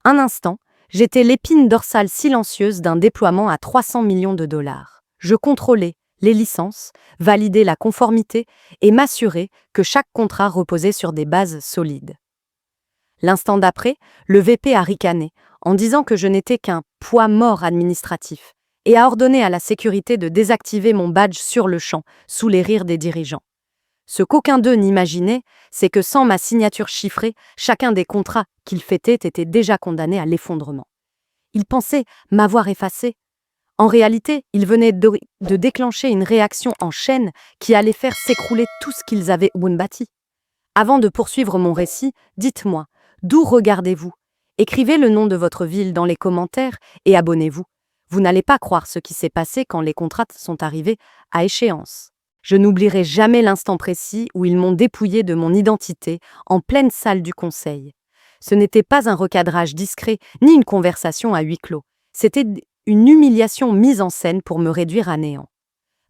Un instant, j'étais l'épine dorsale silencieuse d'un déploiement à 300 millions de dollars. Je contrôlais les licences, validais la conformité et m'assurais que chaque contrat reposait sur des bases solides. L'instant d'après, le VP a ricané en disant que je n'étais qu'un poids mort administratif et a ordonné à la sécurité de désactiver mon badge sur le champ, sous les rires des dirigeants. Ce qu'aucun d'eux n'imaginait, c'est que sans ma signature chiffrée, chacun des contrats qu'ils fêtaient était déjà condamné à l'effondrement. Ils pensaient m'avoir effacé. En réalité, ils venaient de déclencher une réaction en chaîne qui allait faire s'écrouler tout ce qu'ils avaient bâti. Avant de poursuivre mon récit, dites-moi, d'où regardez-vous? Écrivez le nom de votre ville dans les commentaires et abonnez-vous. Vous n'allez pas croire ce qui s'est passé quand les contrats sont arrivés à échéance. Je n'oublierai jamais l'instant précis où ils m'ont dépouillé de mon identité en pleine salle du conseil. Ce n'était pas un recadrage discret ni une conversation à huis clos. C'était une humiliation mise en scène pour me réduire à néant.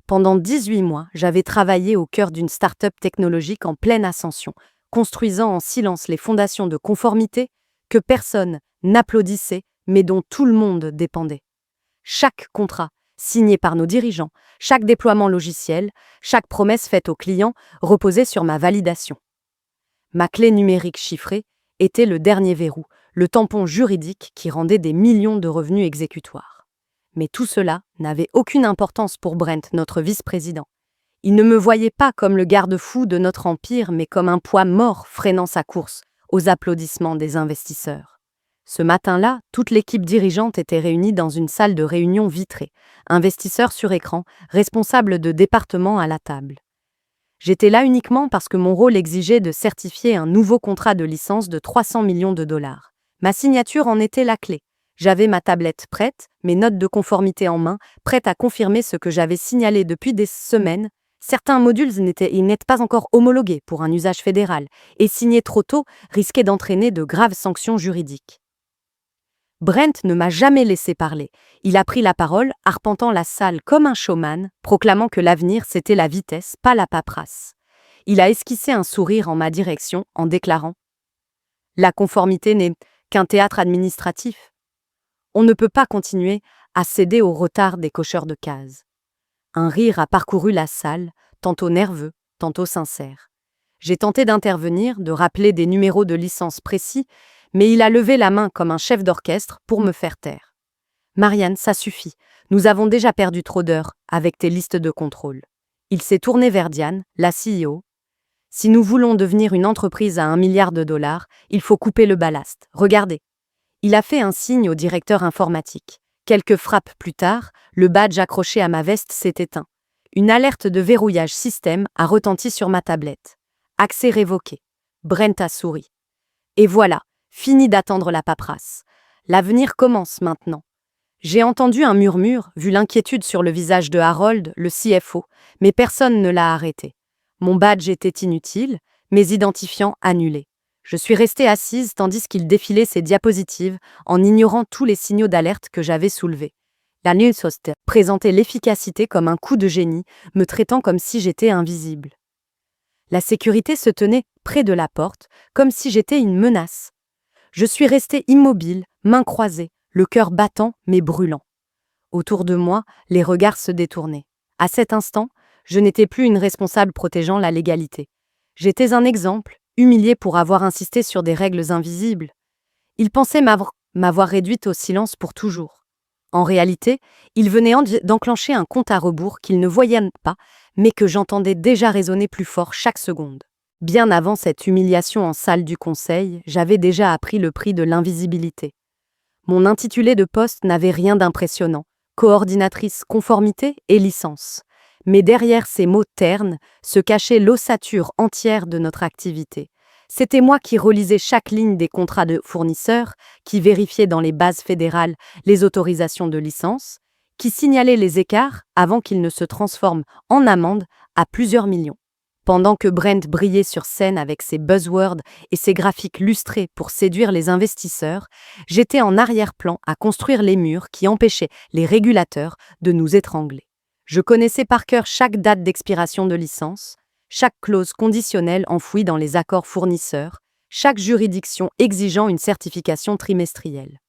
Pendant 18 mois, j'avais travaillé au cœur d'une start-up technologique en pleine ascension, construisant en silence les fondations de conformité que personne n'applaudissait mais dont tout le monde dépendait. Chaque contrat signé par nos dirigeants, chaque déploiement logiciel, chaque promesse faite aux clients reposait sur ma validation. Ma clé numérique chiffrée était le dernier verrou, le tampon juridique qui rendait des millions de revenus exécutoires. Mais tout cela n'avait aucune importance pour Brent, notre vice-président. Il ne me voyait pas comme le garde-fou de notre empire, mais comme un poids mort freinant sa course aux applaudissements des investisseurs. Ce matin-là, toute l'équipe dirigeante était réunie dans une salle de réunion vitrée, investisseurs sur écran, responsables de département à la table. J'étais là uniquement parce que mon rôle exigeait de certifier un nouveau contrat de licence de 300 millions de dollars. Ma signature en était la clé. J'avais ma tablette prête, mes notes de conformité en main, prête à confirmer ce que j'avais signalé depuis des semaines. Certains modules n'étaient pas encore homologués pour un usage fédéral, et signer trop tôt risquait d'entraîner de graves sanctions juridiques. Brent ne m'a jamais laissé parler. Il a pris la parole, arpentant la salle comme un showman, proclamant que l'avenir c'était la vitesse, pas la paperasse. Il a esquissé un sourire en ma direction en déclarant « La conformité n'est qu'un théâtre administratif. On ne peut pas continuer à céder au retard des cocheurs de cases. » Un rire a parcouru la salle, tantôt nerveux, tantôt sincère. J'ai tenté d'intervenir, de rappeler des numéros de licence précis, mais il a levé la main comme un chef d'orchestre pour me faire taire. « Marianne, ça suffit. Nous avons déjà perdu trop d'heures avec tes listes de contrôle. » Il s'est tourné vers Diane, la CEO. « Si nous voulons devenir une entreprise à 1 milliard de dollars, il faut couper le ballast. Regardez. » Il a fait un signe au directeur informatique. Quelques frappes plus tard, le badge accroché à ma veste s'est éteint. Une alerte de verrouillage système a retenti sur ma tablette. Accès révoqué. Brent a souri. Et voilà. Fini d'attendre la paperasse. L'avenir commence maintenant. J'ai entendu un murmure, vu l'inquiétude sur le visage de Harold, le CFO, mais personne ne l'a arrêté. Mon badge était inutile, mes identifiants annulés. Je suis restée assise tandis qu'il défilait ses diapositives en ignorant tous les signaux d'alerte que j'avais soulevés. La Newshost présentait l'efficacité comme un coup de génie, me traitant comme si j'étais invisible. La sécurité se tenait près de la porte, comme si j'étais une menace. Je suis restée immobile, mains croisées, le cœur battant mais brûlant. Autour de moi, les regards se détournaient. À cet instant, je n'étais plus une responsable protégeant la légalité. J'étais un exemple, humilié pour avoir insisté sur des règles invisibles. Ils pensaient m'avoir réduite au silence pour toujours. En réalité, ils venaient d'enclencher un compte à rebours qu'ils ne voyaient pas, mais que j'entendais déjà résonner plus fort chaque seconde. Bien avant cette humiliation en salle du conseil, j'avais déjà appris le prix de l'invisibilité. Mon intitulé de poste n'avait rien d'impressionnant, coordinatrice conformité et licence. Mais derrière ces mots ternes se cachait l'ossature entière de notre activité. C'était moi qui relisais chaque ligne des contrats de fournisseurs, qui vérifiais dans les bases fédérales les autorisations de licence, qui signalait les écarts avant qu'ils ne se transforment en amende à plusieurs millions. Pendant que Brent brillait sur scène avec ses buzzwords et ses graphiques lustrés pour séduire les investisseurs, j'étais en arrière-plan à construire les murs qui empêchaient les régulateurs de nous étrangler. Je connaissais par cœur chaque date d'expiration de licence, chaque clause conditionnelle enfouie dans les accords fournisseurs, chaque juridiction exigeant une certification trimestrielle.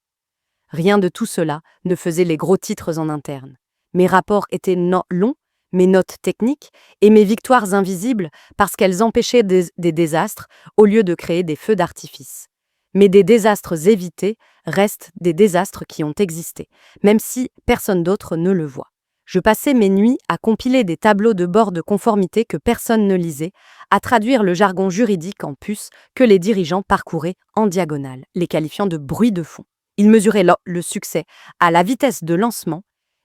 Rien de tout cela ne faisait les gros titres en interne. Mes rapports étaient longs, mes notes techniques et mes victoires invisibles parce qu'elles empêchaient des désastres au lieu de créer des feux d'artifice. Mais des désastres évités restent des désastres qui ont existé, même si personne d'autre ne le voit. Je passais mes nuits à compiler des tableaux de bord de conformité que personne ne lisait, à traduire le jargon juridique en puces que les dirigeants parcouraient en diagonale, les qualifiant de bruit de fond. Ils mesuraient le succès à la vitesse de lancement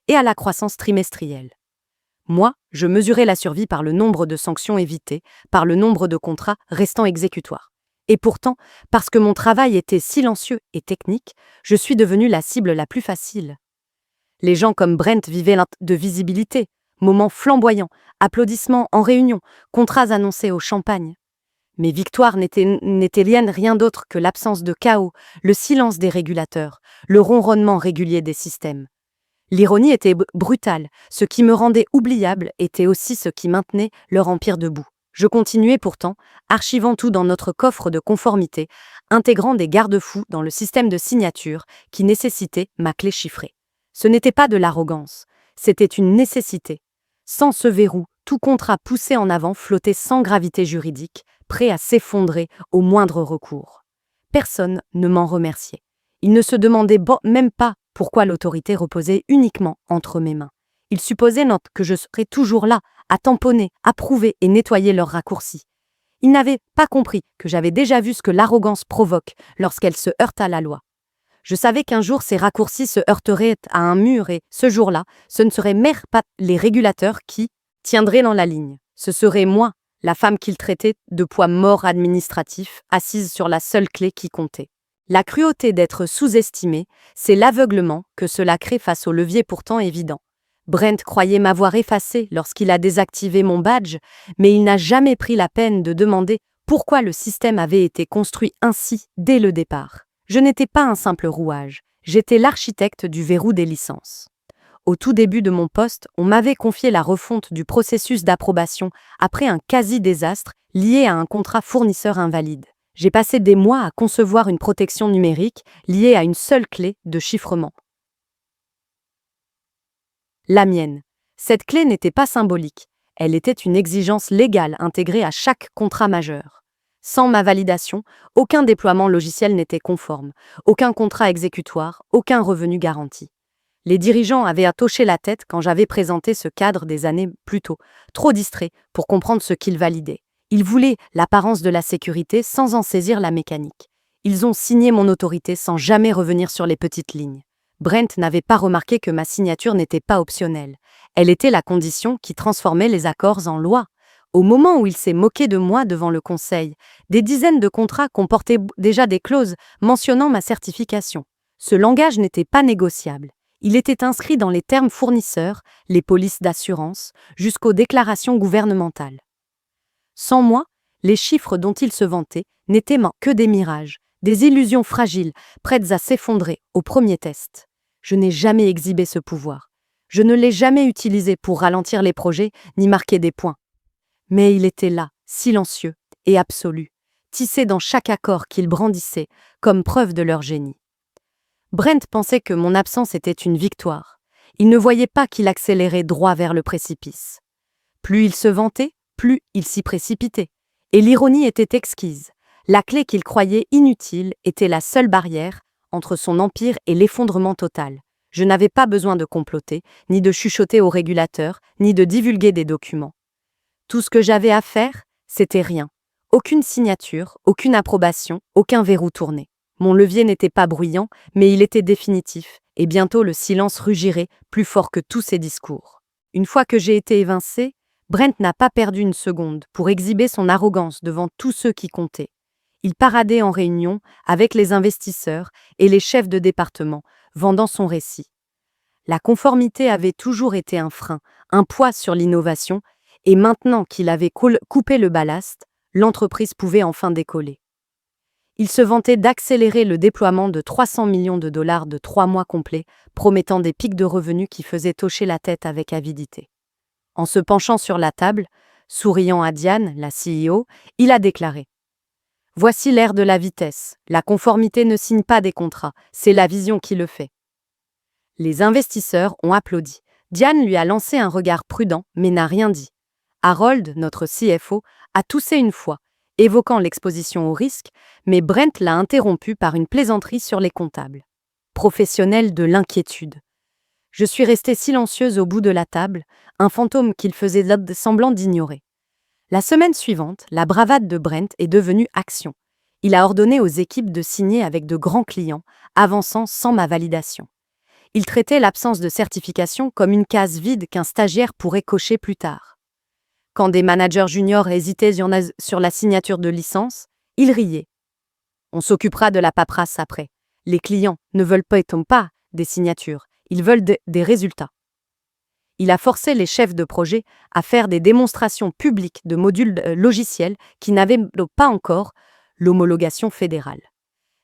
et à la croissance trimestrielle. Moi, je mesurais la survie par le nombre de sanctions évitées, par le nombre de contrats restant exécutoires. Et pourtant, parce que mon travail était silencieux et technique, je suis devenue la cible la plus facile. Les gens comme Brent vivaient de visibilité, moments flamboyants, applaudissements en réunion, contrats annoncés au champagne. Mes victoires n'étaient rien d'autre que l'absence de chaos, le silence des régulateurs, le ronronnement régulier des systèmes. L'ironie était brutale, ce qui me rendait oubliable était aussi ce qui maintenait leur empire debout. Je continuais pourtant, archivant tout dans notre coffre de conformité, intégrant des garde-fous dans le système de signature qui nécessitait ma clé chiffrée. Ce n'était pas de l'arrogance, c'était une nécessité. Sans ce verrou, tout contrat poussé en avant flottait sans gravité juridique, prêt à s'effondrer au moindre recours. Personne ne m'en remerciait. Il ne se demandait même pas pourquoi l'autorité reposait uniquement entre mes mains. Ils supposaient que je serais toujours là, à tamponner, approuver et nettoyer leurs raccourcis. Ils n'avaient pas compris que j'avais déjà vu ce que l'arrogance provoque lorsqu'elle se heurte à la loi. Je savais qu'un jour ces raccourcis se heurteraient à un mur et, ce jour-là, ce ne seraient même pas les régulateurs qui tiendraient dans la ligne. Ce serait moi, la femme qu'ils traitaient de poids mort administratif, assise sur la seule clé qui comptait. La cruauté d'être sous-estimé, c'est l'aveuglement que cela crée face au levier pourtant évident. Brent croyait m'avoir effacé lorsqu'il a désactivé mon badge, mais il n'a jamais pris la peine de demander pourquoi le système avait été construit ainsi dès le départ. Je n'étais pas un simple rouage, j'étais l'architecte du verrou des licences. Au tout début de mon poste, on m'avait confié la refonte du processus d'approbation après un quasi-désastre lié à un contrat fournisseur invalide. J'ai passé des mois à concevoir une protection numérique liée à une seule clé de chiffrement. La mienne. Cette clé n'était pas symbolique, elle était une exigence légale intégrée à chaque contrat majeur. Sans ma validation, aucun déploiement logiciel n'était conforme, aucun contrat exécutoire, aucun revenu garanti. Les dirigeants avaient à hocher la tête quand j'avais présenté ce cadre des années plus tôt, trop distrait pour comprendre ce qu'ils validaient. Ils voulaient l'apparence de la sécurité sans en saisir la mécanique. Ils ont signé mon autorité sans jamais revenir sur les petites lignes. Brent n'avait pas remarqué que ma signature n'était pas optionnelle. Elle était la condition qui transformait les accords en loi. Au moment où il s'est moqué de moi devant le conseil, des dizaines de contrats comportaient déjà des clauses mentionnant ma certification. Ce langage n'était pas négociable. Il était inscrit dans les termes fournisseurs, les polices d'assurance, jusqu'aux déclarations gouvernementales. Sans moi, les chiffres dont il se vantait n'étaient que des mirages, des illusions fragiles, prêtes à s'effondrer au premier test. Je n'ai jamais exhibé ce pouvoir. Je ne l'ai jamais utilisé pour ralentir les projets ni marquer des points. Mais il était là, silencieux et absolu, tissé dans chaque accord qu'ils brandissaient comme preuve de leur génie. Brent pensait que mon absence était une victoire. Il ne voyait pas qu'il accélérait droit vers le précipice. Plus il se vantait, plus il s'y précipitait. Et l'ironie était exquise. La clé qu'il croyait inutile était la seule barrière entre son empire et l'effondrement total. Je n'avais pas besoin de comploter, ni de chuchoter aux régulateurs, ni de divulguer des documents. Tout ce que j'avais à faire, c'était rien. Aucune signature, aucune approbation, aucun verrou tourné. Mon levier n'était pas bruyant, mais il était définitif, et bientôt le silence rugirait, plus fort que tous ses discours. Une fois que j'ai été évincé, Brent n'a pas perdu une seconde pour exhiber son arrogance devant tous ceux qui comptaient. Il paradait en réunion avec les investisseurs et les chefs de département, vendant son récit. La conformité avait toujours été un frein, un poids sur l'innovation, et maintenant qu'il avait coupé le ballast, l'entreprise pouvait enfin décoller. Il se vantait d'accélérer le déploiement de 300 millions de dollars de 3 mois complets, promettant des pics de revenus qui faisaient hocher la tête avec avidité. En se penchant sur la table, souriant à Diane, la CEO, il a déclaré Voici l'ère de la vitesse. La conformité ne signe pas des contrats, c'est la vision qui le fait. Les investisseurs ont applaudi. Diane lui a lancé un regard prudent, mais n'a rien dit. Harold, notre CFO, a toussé une fois, évoquant l'exposition au risque, mais Brent l'a interrompu par une plaisanterie sur les comptables. Professionnel de l'inquiétude. Je suis restée silencieuse au bout de la table, un fantôme qu'il faisait semblant d'ignorer. La semaine suivante, la bravade de Brent est devenue action. Il a ordonné aux équipes de signer avec de grands clients, avançant sans ma validation. Il traitait l'absence de certification comme une case vide qu'un stagiaire pourrait cocher plus tard. Quand des managers juniors hésitaient sur la signature de licence, il riait. On s'occupera de la paperasse après. Les clients ne veulent pas des signatures, ils veulent des résultats. Il a forcé les chefs de projet à faire des démonstrations publiques de modules logiciels qui n'avaient pas encore l'homologation fédérale.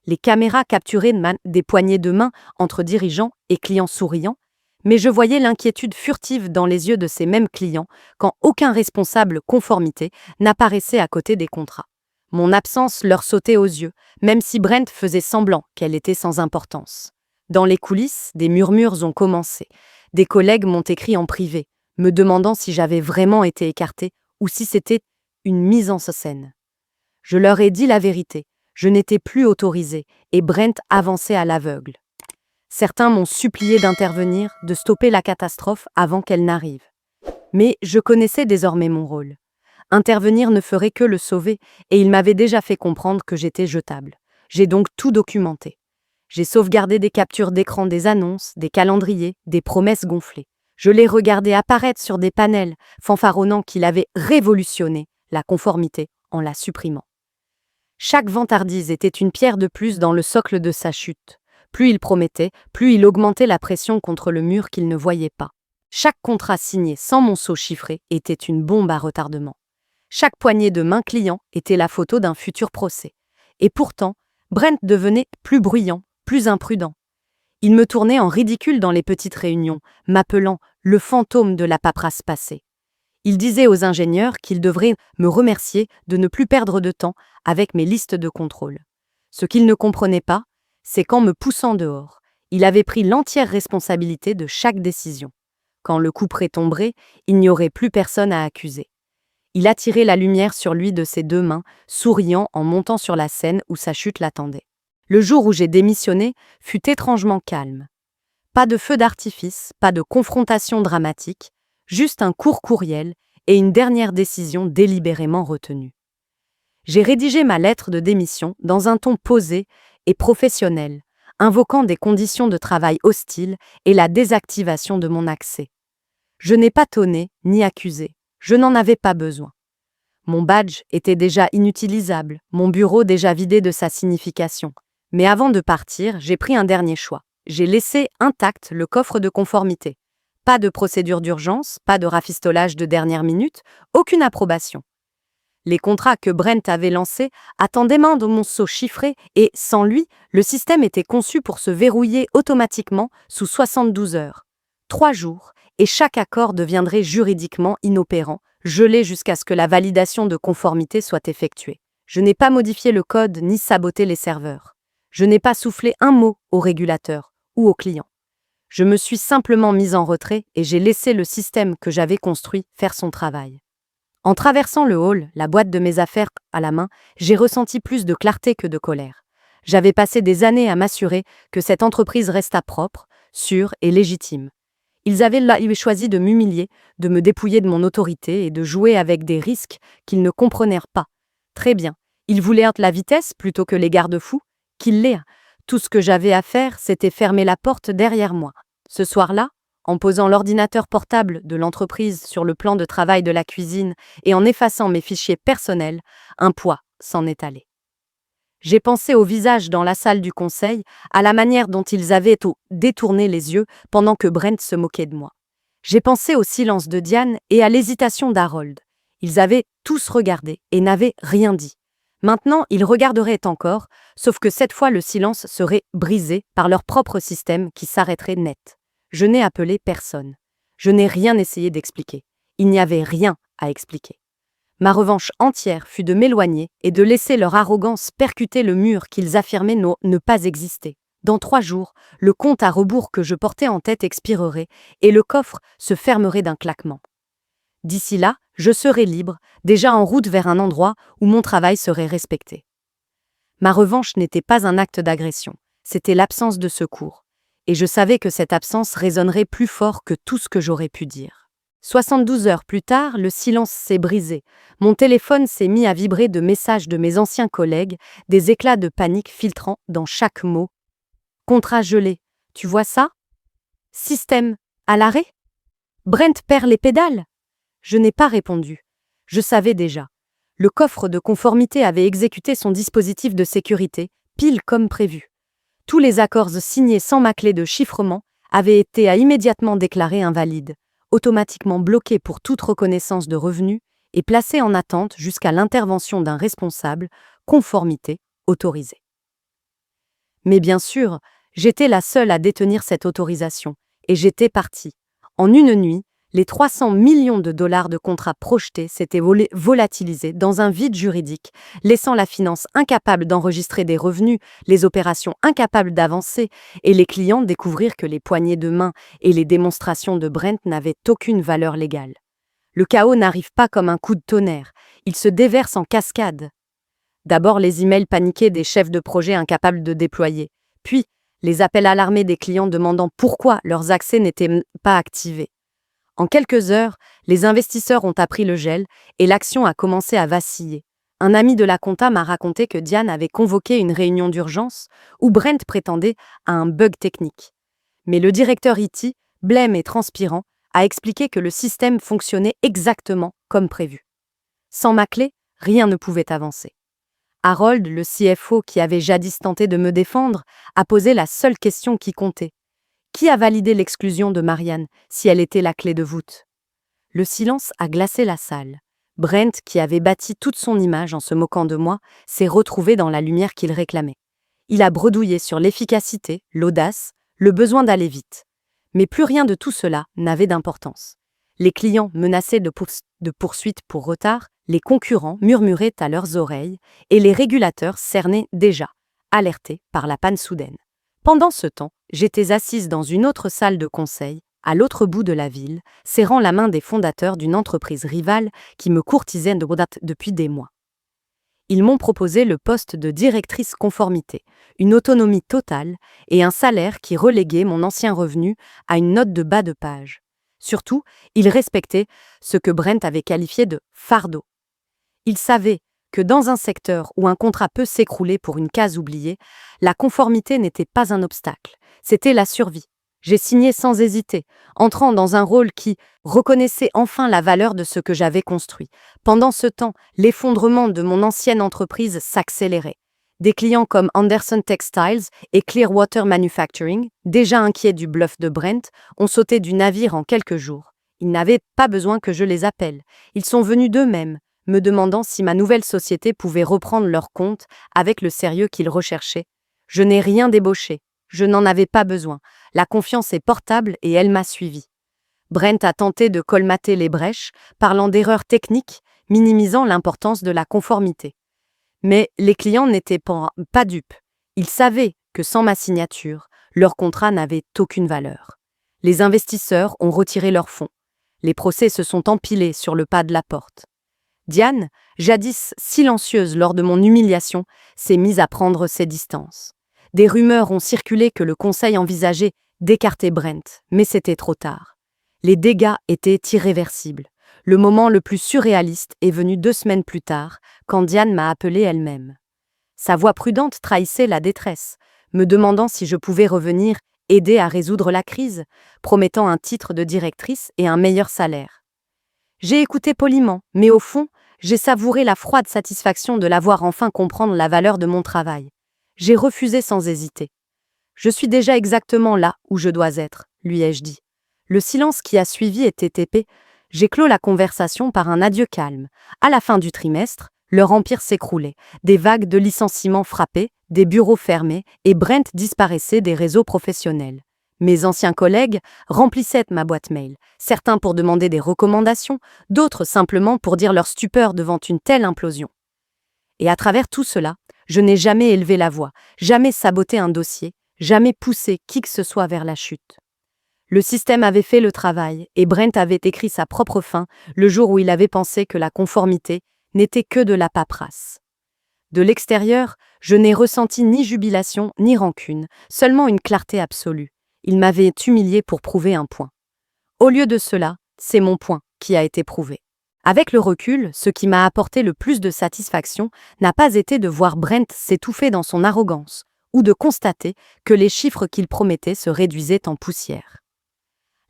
Les caméras capturaient des poignées de main entre dirigeants et clients souriants, mais je voyais l'inquiétude furtive dans les yeux de ces mêmes clients quand aucun responsable conformité n'apparaissait à côté des contrats. Mon absence leur sautait aux yeux, même si Brent faisait semblant qu'elle était sans importance. Dans les coulisses, des murmures ont commencé. Des collègues m'ont écrit en privé, me demandant si j'avais vraiment été écartée ou si c'était une mise en scène. Je leur ai dit la vérité, je n'étais plus autorisée et Brent avançait à l'aveugle. Certains m'ont supplié d'intervenir, de stopper la catastrophe avant qu'elle n'arrive. Mais je connaissais désormais mon rôle. Intervenir ne ferait que le sauver et il m'avait déjà fait comprendre que j'étais jetable. J'ai donc tout documenté. J'ai sauvegardé des captures d'écran des annonces, des calendriers, des promesses gonflées. Je les regardais apparaître sur des panels, fanfaronnant qu'il avait révolutionné la conformité en la supprimant. Chaque vantardise était une pierre de plus dans le socle de sa chute. Plus il promettait, plus il augmentait la pression contre le mur qu'il ne voyait pas. Chaque contrat signé sans mon sceau chiffré était une bombe à retardement. Chaque poignée de main client était la photo d'un futur procès. Et pourtant, Brent devenait plus bruyant, plus imprudent. Il me tournait en ridicule dans les petites réunions, m'appelant le fantôme de la paperasse passée. Il disait aux ingénieurs qu'ils devraient me remercier de ne plus perdre de temps avec mes listes de contrôle. Ce qu'il ne comprenait pas, c'est qu'en me poussant dehors, il avait pris l'entière responsabilité de chaque décision. Quand le couperet tomberait, il n'y aurait plus personne à accuser. Il attirait la lumière sur lui de ses deux mains, souriant en montant sur la scène où sa chute l'attendait. Le jour où j'ai démissionné fut étrangement calme. Pas de feu d'artifice, pas de confrontation dramatique, juste un court courriel et une dernière décision délibérément retenue. J'ai rédigé ma lettre de démission dans un ton posé et professionnel, invoquant des conditions de travail hostiles et la désactivation de mon accès. Je n'ai pas tonné ni accusé, je n'en avais pas besoin. Mon badge était déjà inutilisable, mon bureau déjà vidé de sa signification. Mais avant de partir, j'ai pris un dernier choix. J'ai laissé intact le coffre de conformité. Pas de procédure d'urgence, pas de rafistolage de dernière minute, aucune approbation. Les contrats que Brent avait lancés attendaient de mon sceau chiffré et, sans lui, le système était conçu pour se verrouiller automatiquement sous 72 heures. 3 jours, et chaque accord deviendrait juridiquement inopérant, gelé jusqu'à ce que la validation de conformité soit effectuée. Je n'ai pas modifié le code ni saboté les serveurs. Je n'ai pas soufflé un mot au régulateur ou au client. Je me suis simplement mise en retrait et j'ai laissé le système que j'avais construit faire son travail. En traversant le hall, la boîte de mes affaires à la main, j'ai ressenti plus de clarté que de colère. J'avais passé des années à m'assurer que cette entreprise resta propre, sûre et légitime. Ils avaient choisi de m'humilier, de me dépouiller de mon autorité et de jouer avec des risques qu'ils ne comprenaient pas. Très bien, ils voulaient être la vitesse plutôt que les garde-fous, qu'ils l'aient. Tout ce que j'avais à faire, c'était fermer la porte derrière moi. Ce soir-là, en posant l'ordinateur portable de l'entreprise sur le plan de travail de la cuisine et en effaçant mes fichiers personnels, un poids s'en est allé. J'ai pensé au visage dans la salle du conseil, à la manière dont ils avaient détourné les yeux pendant que Brent se moquait de moi. J'ai pensé au silence de Diane et à l'hésitation d'Harold. Ils avaient tous regardé et n'avaient rien dit. Maintenant, ils regarderaient encore, sauf que cette fois le silence serait brisé par leur propre système qui s'arrêterait net. Je n'ai appelé personne. Je n'ai rien essayé d'expliquer. Il n'y avait rien à expliquer. Ma revanche entière fut de m'éloigner et de laisser leur arrogance percuter le mur qu'ils affirmaient ne pas exister. Dans 3 jours, le compte à rebours que je portais en tête expirerait et le coffre se fermerait d'un claquement. D'ici là, je serai libre, déjà en route vers un endroit où mon travail serait respecté. Ma revanche n'était pas un acte d'agression, c'était l'absence de secours. Et je savais que cette absence résonnerait plus fort que tout ce que j'aurais pu dire. 72 heures plus tard, le silence s'est brisé. Mon téléphone s'est mis à vibrer de messages de mes anciens collègues, des éclats de panique filtrant dans chaque mot. Contrat gelé. Tu vois ça? Système à l'arrêt? Brent perd les pédales? Je n'ai pas répondu. Je savais déjà. Le coffre de conformité avait exécuté son dispositif de sécurité, pile comme prévu. Tous les accords signés sans ma clé de chiffrement avaient été immédiatement déclarés invalides, automatiquement bloqués pour toute reconnaissance de revenus et placés en attente jusqu'à l'intervention d'un responsable, conformité autorisée. Mais bien sûr, j'étais la seule à détenir cette autorisation, et j'étais partie. En une nuit, les 300 millions de dollars de contrats projetés s'étaient volatilisés dans un vide juridique, laissant la finance incapable d'enregistrer des revenus, les opérations incapables d'avancer et les clients découvrir que les poignées de main et les démonstrations de Brent n'avaient aucune valeur légale. Le chaos n'arrive pas comme un coup de tonnerre, il se déverse en cascade. D'abord les emails paniqués des chefs de projet incapables de déployer, puis les appels alarmés des clients demandant pourquoi leurs accès n'étaient pas activés. En quelques heures, les investisseurs ont appris le gel et l'action a commencé à vaciller. Un ami de la compta m'a raconté que Diane avait convoqué une réunion d'urgence où Brent prétendait à un bug technique. Mais le directeur IT, blême et transpirant, a expliqué que le système fonctionnait exactement comme prévu. Sans ma clé, rien ne pouvait avancer. Harold, le CFO qui avait jadis tenté de me défendre, a posé la seule question qui comptait. Qui a validé l'exclusion de Marianne, si elle était la clé de voûte? Le silence a glacé la salle. Brent, qui avait bâti toute son image en se moquant de moi, s'est retrouvé dans la lumière qu'il réclamait. Il a bredouillé sur l'efficacité, l'audace, le besoin d'aller vite. Mais plus rien de tout cela n'avait d'importance. Les clients menaçaient de poursuites pour retard, les concurrents murmuraient à leurs oreilles, et les régulateurs cernaient déjà, alertés par la panne soudaine. Pendant ce temps, j'étais assise dans une autre salle de conseil, à l'autre bout de la ville, serrant la main des fondateurs d'une entreprise rivale qui me courtisait depuis des mois. Ils m'ont proposé le poste de directrice conformité, une autonomie totale et un salaire qui reléguait mon ancien revenu à une note de bas de page. Surtout, ils respectaient ce que Brent avait qualifié de « fardeau ». Ils savaient que dans un secteur où un contrat peut s'écrouler pour une case oubliée, la conformité n'était pas un obstacle, c'était la survie. J'ai signé sans hésiter, entrant dans un rôle qui reconnaissait enfin la valeur de ce que j'avais construit. Pendant ce temps, l'effondrement de mon ancienne entreprise s'accélérait. Des clients comme Anderson Textiles et Clearwater Manufacturing, déjà inquiets du bluff de Brent, ont sauté du navire en quelques jours. Ils n'avaient pas besoin que je les appelle. Ils sont venus d'eux-mêmes, me demandant si ma nouvelle société pouvait reprendre leur compte avec le sérieux qu'ils recherchaient. Je n'ai rien débauché. Je n'en avais pas besoin. La confiance est portable et elle m'a suivi. Brent a tenté de colmater les brèches, parlant d'erreurs techniques, minimisant l'importance de la conformité. Mais les clients n'étaient pas dupes. Ils savaient que sans ma signature, leur contrat n'avait aucune valeur. Les investisseurs ont retiré leurs fonds. Les procès se sont empilés sur le pas de la porte. Diane, jadis silencieuse lors de mon humiliation, s'est mise à prendre ses distances. Des rumeurs ont circulé que le conseil envisageait d'écarter Brent, mais c'était trop tard. Les dégâts étaient irréversibles. Le moment le plus surréaliste est venu 2 semaines plus tard, quand Diane m'a appelée elle-même. Sa voix prudente trahissait la détresse, me demandant si je pouvais revenir aider à résoudre la crise, promettant un titre de directrice et un meilleur salaire. J'ai écouté poliment, mais au fond, j'ai savouré la froide satisfaction de la voir enfin comprendre la valeur de mon travail. J'ai refusé sans hésiter. Je suis déjà exactement là où je dois être, lui ai-je dit. Le silence qui a suivi était épais. J'ai clos la conversation par un adieu calme. À la fin du trimestre, leur empire s'écroulait. Des vagues de licenciements frappaient, des bureaux fermés, et Brent disparaissait des réseaux professionnels. Mes anciens collègues remplissaient ma boîte mail, certains pour demander des recommandations, d'autres simplement pour dire leur stupeur devant une telle implosion. Et à travers tout cela, je n'ai jamais élevé la voix, jamais saboté un dossier, jamais poussé qui que ce soit vers la chute. Le système avait fait le travail et Brent avait écrit sa propre fin le jour où il avait pensé que la conformité n'était que de la paperasse. De l'extérieur, je n'ai ressenti ni jubilation ni rancune, seulement une clarté absolue. Il m'avait humilié pour prouver un point. Au lieu de cela, c'est mon point qui a été prouvé. Avec le recul, ce qui m'a apporté le plus de satisfaction n'a pas été de voir Brent s'étouffer dans son arrogance, ou de constater que les chiffres qu'il promettait se réduisaient en poussière.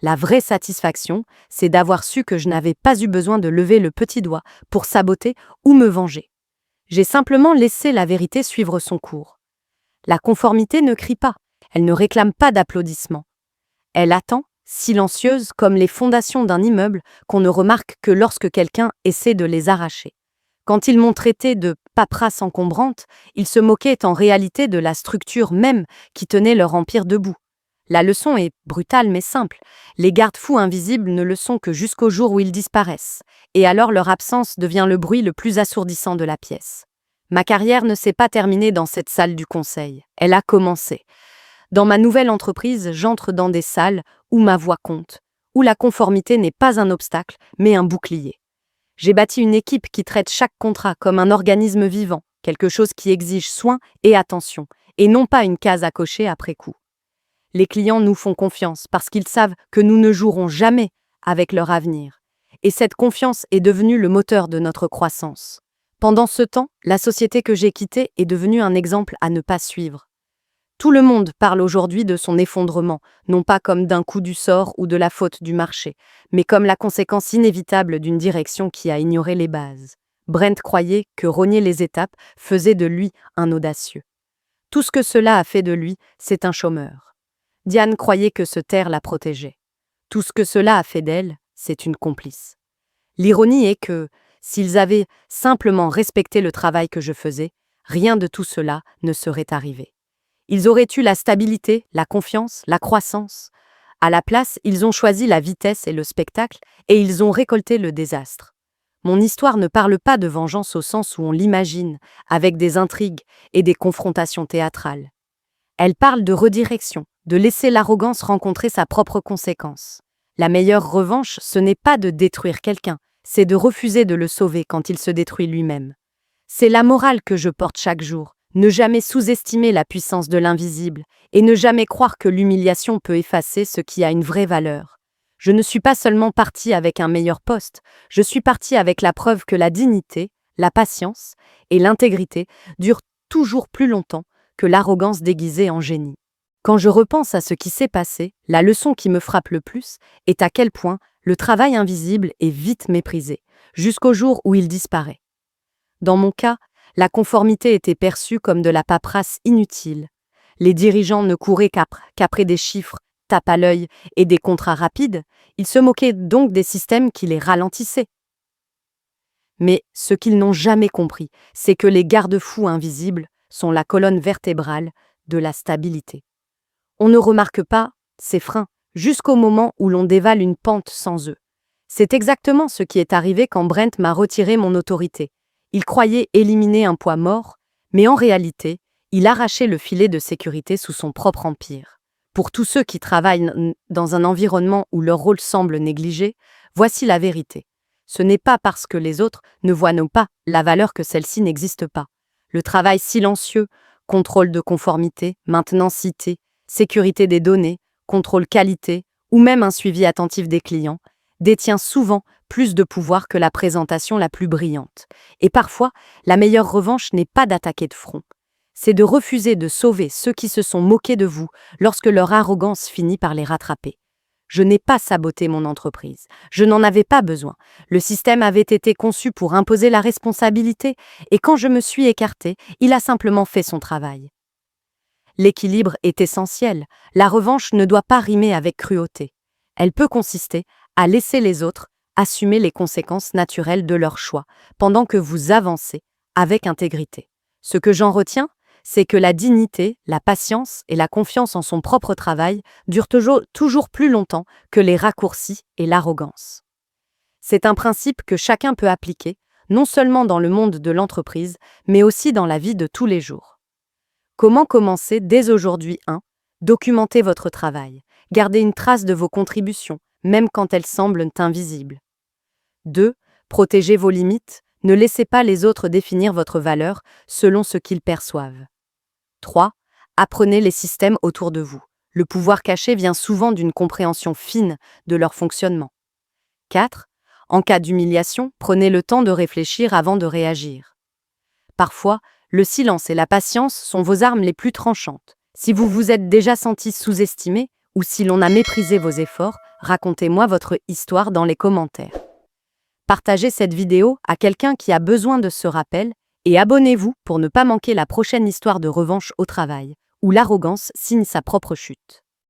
La vraie satisfaction, c'est d'avoir su que je n'avais pas eu besoin de lever le petit doigt pour saboter ou me venger. J'ai simplement laissé la vérité suivre son cours. La conformité ne crie pas, elle ne réclame pas d'applaudissements. Elle attend, silencieuse comme les fondations d'un immeuble qu'on ne remarque que lorsque quelqu'un essaie de les arracher. Quand ils m'ont traité de paperasse encombrante, ils se moquaient en réalité de la structure même qui tenait leur empire debout. La leçon est brutale mais simple. Les garde-fous invisibles ne le sont que jusqu'au jour où ils disparaissent, et alors leur absence devient le bruit le plus assourdissant de la pièce. Ma carrière ne s'est pas terminée dans cette salle du conseil, elle a commencé. Dans ma nouvelle entreprise, j'entre dans des salles où ma voix compte, où la conformité n'est pas un obstacle, mais un bouclier. J'ai bâti une équipe qui traite chaque contrat comme un organisme vivant, quelque chose qui exige soin et attention, et non pas une case à cocher après coup. Les clients nous font confiance parce qu'ils savent que nous ne jouerons jamais avec leur avenir. Et cette confiance est devenue le moteur de notre croissance. Pendant ce temps, la société que j'ai quittée est devenue un exemple à ne pas suivre. Tout le monde parle aujourd'hui de son effondrement, non pas comme d'un coup du sort ou de la faute du marché, mais comme la conséquence inévitable d'une direction qui a ignoré les bases. Brent croyait que rogner les étapes faisait de lui un audacieux. Tout ce que cela a fait de lui, c'est un chômeur. Diane croyait que se taire la protégeait. Tout ce que cela a fait d'elle, c'est une complice. L'ironie est que, s'ils avaient simplement respecté le travail que je faisais, rien de tout cela ne serait arrivé. Ils auraient eu la stabilité, la confiance, la croissance. À la place, ils ont choisi la vitesse et le spectacle, et ils ont récolté le désastre. Mon histoire ne parle pas de vengeance au sens où on l'imagine, avec des intrigues et des confrontations théâtrales. Elle parle de redirection, de laisser l'arrogance rencontrer sa propre conséquence. La meilleure revanche, ce n'est pas de détruire quelqu'un, c'est de refuser de le sauver quand il se détruit lui-même. C'est la morale que je porte chaque jour. Ne jamais sous-estimer la puissance de l'invisible et ne jamais croire que l'humiliation peut effacer ce qui a une vraie valeur. Je ne suis pas seulement partie avec un meilleur poste, je suis partie avec la preuve que la dignité, la patience et l'intégrité durent toujours plus longtemps que l'arrogance déguisée en génie. Quand je repense à ce qui s'est passé, la leçon qui me frappe le plus est à quel point le travail invisible est vite méprisé, jusqu'au jour où il disparaît. Dans mon cas, la conformité était perçue comme de la paperasse inutile. Les dirigeants ne couraient qu'après des chiffres, tape à l'œil et des contrats rapides, ils se moquaient donc des systèmes qui les ralentissaient. Mais ce qu'ils n'ont jamais compris, c'est que les garde-fous invisibles sont la colonne vertébrale de la stabilité. On ne remarque pas ces freins jusqu'au moment où l'on dévale une pente sans eux. C'est exactement ce qui est arrivé quand Brent m'a retiré mon autorité. Il croyait éliminer un poids mort, mais en réalité, il arrachait le filet de sécurité sous son propre empire. Pour tous ceux qui travaillent dans un environnement où leur rôle semble négligé, voici la vérité. Ce n'est pas parce que les autres ne voient pas la valeur que celle-ci n'existe pas. Le travail silencieux, contrôle de conformité, maintenance cité, sécurité des données, contrôle qualité, ou même un suivi attentif des clients, détient souvent plus de pouvoir que la présentation la plus brillante. Et parfois, la meilleure revanche n'est pas d'attaquer de front. C'est de refuser de sauver ceux qui se sont moqués de vous lorsque leur arrogance finit par les rattraper. Je n'ai pas saboté mon entreprise. Je n'en avais pas besoin. Le système avait été conçu pour imposer la responsabilité, et quand je me suis écartée, il a simplement fait son travail. L'équilibre est essentiel. La revanche ne doit pas rimer avec cruauté. Elle peut consister à laisser les autres assumer les conséquences naturelles de leur choix, pendant que vous avancez avec intégrité. Ce que j'en retiens, c'est que la dignité, la patience et la confiance en son propre travail durent toujours plus longtemps que les raccourcis et l'arrogance. C'est un principe que chacun peut appliquer, non seulement dans le monde de l'entreprise, mais aussi dans la vie de tous les jours. Comment commencer dès aujourd'hui 1. Documentez votre travail. Gardez une trace de vos contributions, même quand elles semblent invisibles. 2. Protégez vos limites. Ne laissez pas les autres définir votre valeur selon ce qu'ils perçoivent. 3. Apprenez les systèmes autour de vous. Le pouvoir caché vient souvent d'une compréhension fine de leur fonctionnement. 4. En cas d'humiliation, prenez le temps de réfléchir avant de réagir. Parfois, le silence et la patience sont vos armes les plus tranchantes. Si vous vous êtes déjà senti sous-estimé ou si l'on a méprisé vos efforts, racontez-moi votre histoire dans les commentaires. Partagez cette vidéo à quelqu'un qui a besoin de ce rappel et abonnez-vous pour ne pas manquer la prochaine histoire de revanche au travail, où l'arrogance signe sa propre chute.